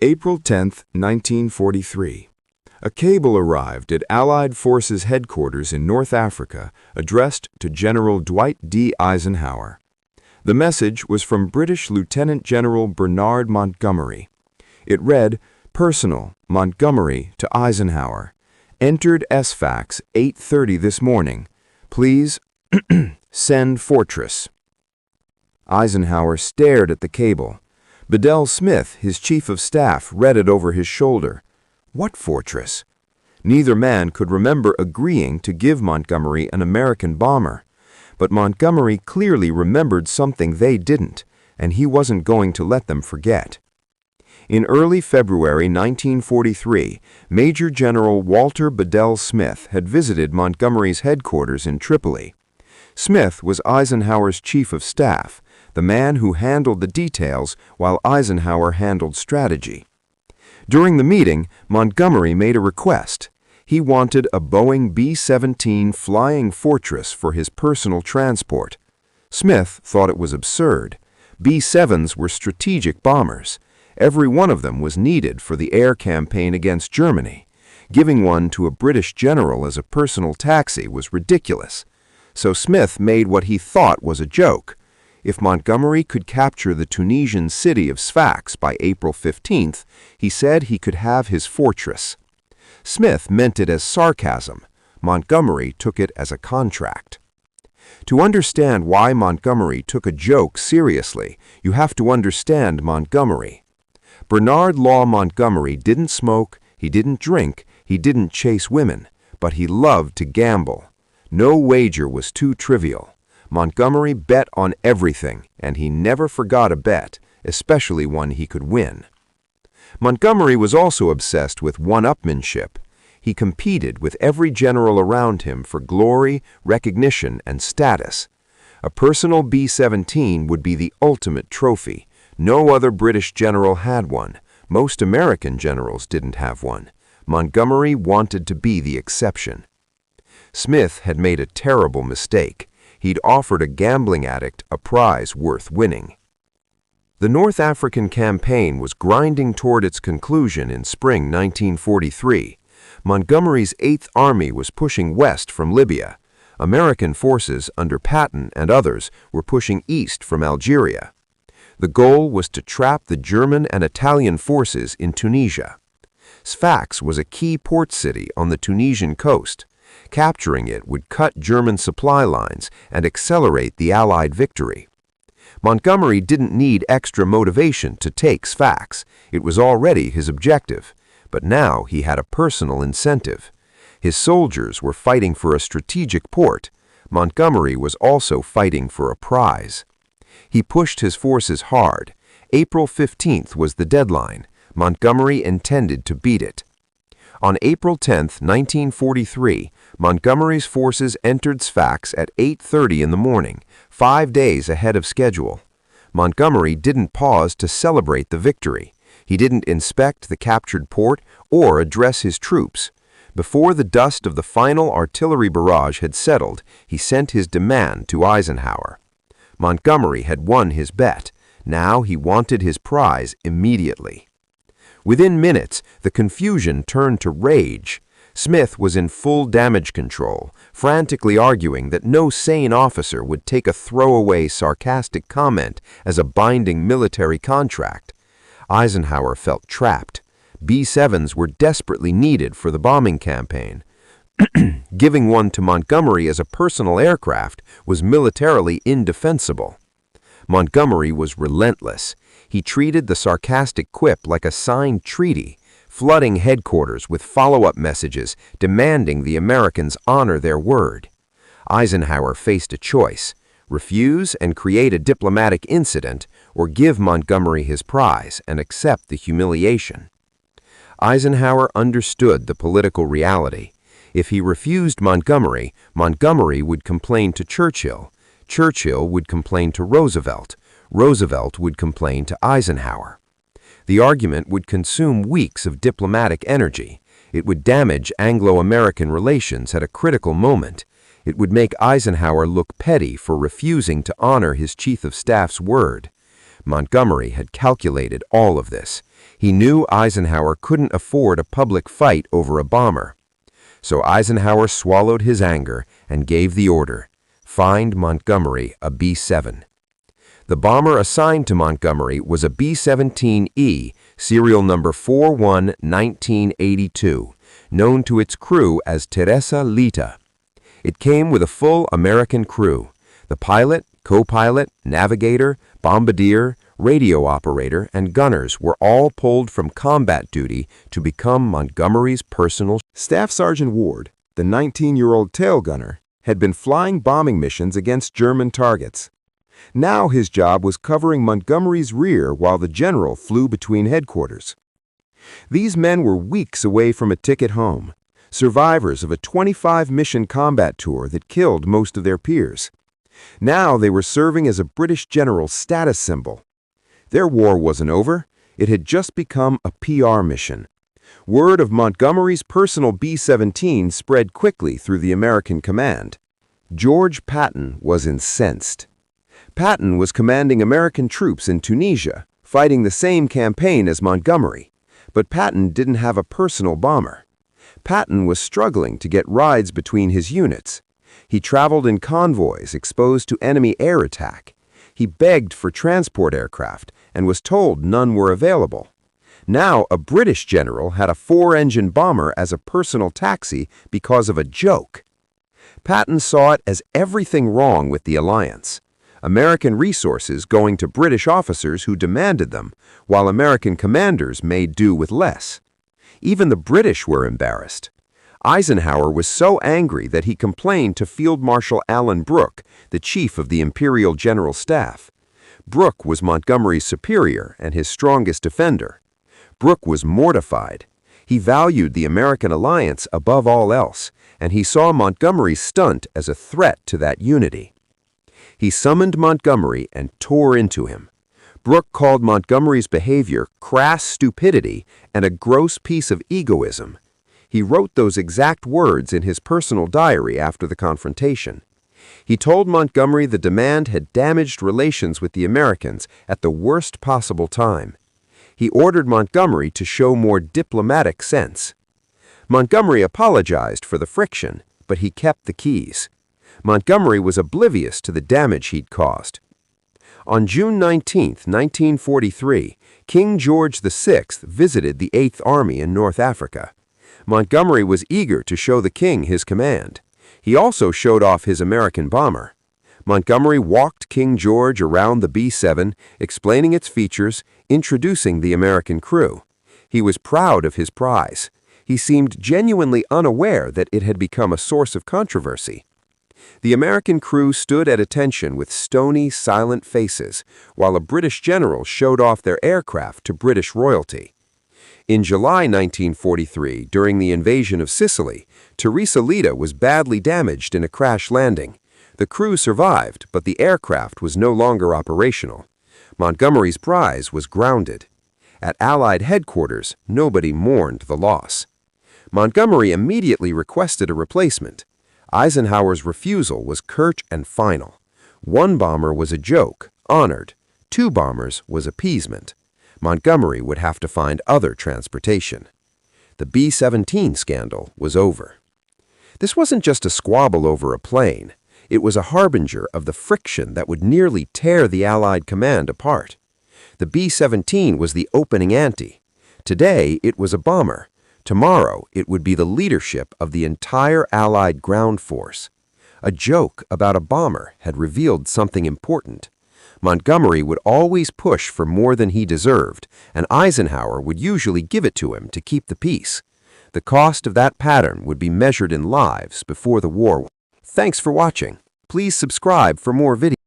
April 10, 1943. A cable arrived at Allied Forces headquarters in North Africa addressed to General Dwight D. Eisenhower. The message was from British Lieutenant General Bernard Montgomery. It read, "Personal, Montgomery to Eisenhower. Entered SFAX 8:30 this morning. Please send Fortress." Eisenhower stared at the cable. Bedell Smith, his chief of staff, read it over his shoulder. What fortress? Neither man could remember agreeing to give Montgomery an American bomber. But Montgomery clearly remembered something they didn't, and he wasn't going to let them forget. In early February 1943, Major General Walter Bedell Smith had visited Montgomery's headquarters in Tripoli. Smith was Eisenhower's chief of staff, the man who handled the details while Eisenhower handled strategy. During the meeting, Montgomery made a request. He wanted a Boeing B-17 Flying Fortress for his personal transport. Smith thought it was absurd. B-7s were strategic bombers. Every one of them was needed for the air campaign against Germany. Giving one to a British general as a personal taxi was ridiculous. So Smith made what he thought was a joke. If Montgomery could capture the Tunisian city of Sfax by April 15th, he said he could have his fortress. Smith meant it as sarcasm. Montgomery took it as a contract. To understand why Montgomery took a joke seriously, you have to understand Montgomery. Bernard Law Montgomery didn't smoke, he didn't drink, he didn't chase women, but he loved to gamble. No wager was too trivial. Montgomery bet on everything, and he never forgot a bet, especially one he could win. Montgomery was also obsessed with one-upmanship. He competed with every general around him for glory, recognition, and status. A personal B-17 would be the ultimate trophy. No other British general had one. Most American generals didn't have one. Montgomery wanted to be the exception. Smith had made a terrible mistake. He'd offered a gambling addict a prize worth winning. The North African campaign was grinding toward its conclusion in spring 1943. Montgomery's 8th Army was pushing west from Libya. American forces under Patton and others were pushing east from Algeria. The goal was to trap the German and Italian forces in Tunisia. Sfax was a key port city on the Tunisian coast. Capturing it would cut German supply lines and accelerate the Allied victory. Montgomery didn't need extra motivation to take Sfax. It was already his objective. But now he had a personal incentive. His soldiers were fighting for a strategic port. Montgomery was also fighting for a prize. He pushed his forces hard. April 15th was the deadline. Montgomery intended to beat it. On April 10, 1943, Montgomery's forces entered Sfax at 8:30 in the morning, 5 days ahead of schedule. Montgomery didn't pause to celebrate the victory. He didn't inspect the captured port or address his troops. Before the dust of the final artillery barrage had settled, he sent his demand to Eisenhower. Montgomery had won his bet. Now he wanted his prize immediately. Within minutes, the confusion turned to rage. Smith was in full damage control, frantically arguing that no sane officer would take a throwaway, sarcastic comment as a binding military contract. Eisenhower felt trapped. B-7s were desperately needed for the bombing campaign. Giving one to Montgomery as a personal aircraft was militarily indefensible. Montgomery was relentless. He treated the sarcastic quip like a signed treaty, flooding headquarters with follow-up messages demanding the Americans honor their word. Eisenhower faced a choice: refuse and create a diplomatic incident, or give Montgomery his prize and accept the humiliation. Eisenhower understood the political reality. If he refused Montgomery, Montgomery would complain to Churchill. Churchill would complain to Roosevelt. Roosevelt would complain to Eisenhower. The argument would consume weeks of diplomatic energy. It would damage Anglo-American relations at a critical moment. It would make Eisenhower look petty for refusing to honor his chief of staff's word. Montgomery had calculated all of this. He knew Eisenhower couldn't afford a public fight over a bomber. So Eisenhower swallowed his anger and gave the order, "Find Montgomery a B-7." The bomber assigned to Montgomery was a B-17E, serial number 41-1982, known to its crew as Teresa Lita. It came with a full American crew. The pilot, co-pilot, navigator, bombardier, radio operator, and gunners were all pulled from combat duty to become Montgomery's personal. Staff Sergeant Ward, the 19-year-old tail gunner, had been flying bombing missions against German targets. Now his job was covering Montgomery's rear while the general flew between headquarters. These men were weeks away from a ticket home, survivors of a 25-mission combat tour that killed most of their peers. Now they were serving as a British general's status symbol. Their war wasn't over. It had just become a PR mission. Word of Montgomery's personal B-17 spread quickly through the American command. George Patton was incensed. Patton was commanding American troops in Tunisia, fighting the same campaign as Montgomery. But Patton didn't have a personal bomber. Patton was struggling to get rides between his units. He traveled in convoys exposed to enemy air attack. He begged for transport aircraft and was told none were available. Now a British general had a 4-engine bomber as a personal taxi because of a joke. Patton saw it as everything wrong with the alliance. American resources going to British officers who demanded them, while American commanders made do with less. Even the British were embarrassed. Eisenhower was so angry that he complained to Field Marshal Alan Brooke, the chief of the Imperial General Staff. Brooke was Montgomery's superior and his strongest defender. Brooke was mortified. He valued the American alliance above all else, and he saw Montgomery's stunt as a threat to that unity. He summoned Montgomery and tore into him. Brooke called Montgomery's behavior crass stupidity and a gross piece of egoism. He wrote those exact words in his personal diary after the confrontation. He told Montgomery the demand had damaged relations with the Americans at the worst possible time. He ordered Montgomery to show more diplomatic sense. Montgomery apologized for the friction, but he kept the keys. Montgomery was oblivious to the damage he'd caused. On June 19, 1943, King George VI visited the 8th Army in North Africa. Montgomery was eager to show the king his command. He also showed off his American bomber. Montgomery walked King George around the B-7, explaining its features, introducing the American crew. He was proud of his prize. He seemed genuinely unaware that it had become a source of controversy. The American crew stood at attention with stony, silent faces, while a British general showed off their aircraft to British royalty. In July 1943, during the invasion of Sicily, Teresa Lita was badly damaged in a crash landing. The crew survived, but the aircraft was no longer operational. Montgomery's prize was grounded. At Allied headquarters, nobody mourned the loss. Montgomery immediately requested a replacement. Eisenhower's refusal was curt and final. 1 bomber was a joke, honored. 2 bombers was appeasement. Montgomery would have to find other transportation. The B-17 scandal was over. This wasn't just a squabble over a plane. It was a harbinger of the friction that would nearly tear the Allied command apart. The B-17 was the opening ante. Today, it was a bomber. Tomorrow, it would be the leadership of the entire Allied ground force. A joke about a bomber had revealed something important. Montgomery would always push for more than he deserved, and Eisenhower would usually give it to him to keep the peace. The cost of that pattern would be measured in lives before the war. Thanks for watching. Please subscribe for more videos.